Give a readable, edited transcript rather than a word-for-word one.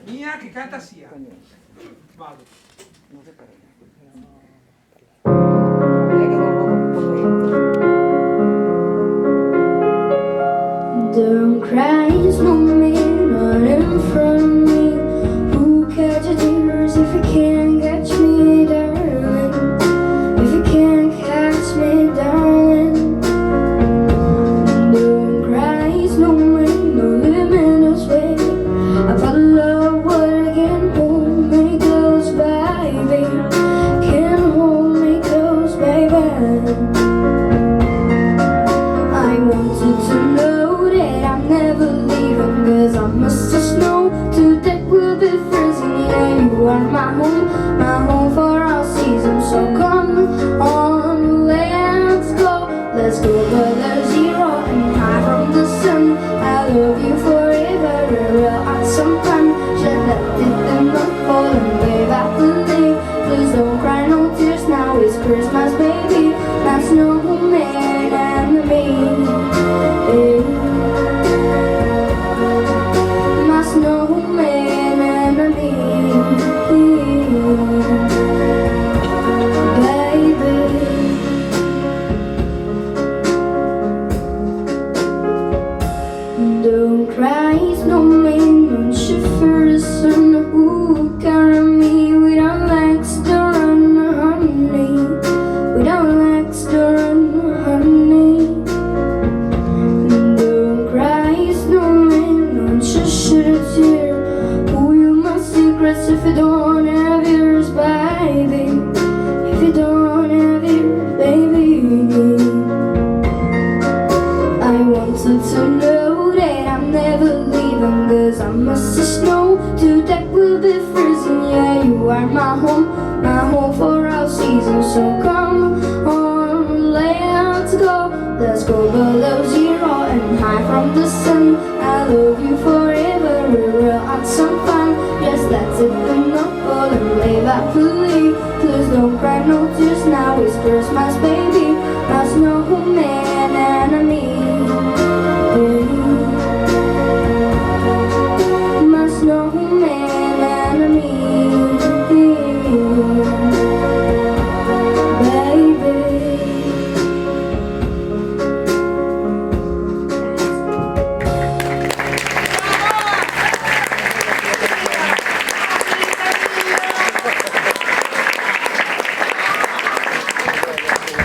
Mia, che canta sia. Vado. Don't cry, snowman, not in front of me. Who catches tears if you can't catch me, darling? If you can't catch me, darling. Don't cry, snowman, no limit of way. I follow what I can hold me close, baby. Can hold me close, baby. I wanted to know that I'm never leaving, 'cause I'm Mr. Snow, to death will be freezing. Yeah, you are my home for all seasons. So come on, let's go below zero and high from the sun. I love you forever, we'll have some fun. Just let it not fall and wave at the leaf. Please don't cry, no tears, now it's Christmas, baby. My snowman and me. My snowman and me, baby. Don't cry, snowman, don't shiver the sun. Who carry me without legs to run, honey? Without legs to run, honey. Don't cry, snowman, don't shed a tear. Who you my secrets if you don't have yours, baby? If you don't have yours, baby. I wanted to know that I'm never leaving, 'cause I'm Mr. Snow, to death will be freezing. Yeah, you are my home for all seasons. So come on, let's go below zero and high from the sun. I love you forever, we'll have some fun. Just let's hit the knuckle and live happily. Please don't cry, no tears, now it's Christmas, baby. My snowman and me.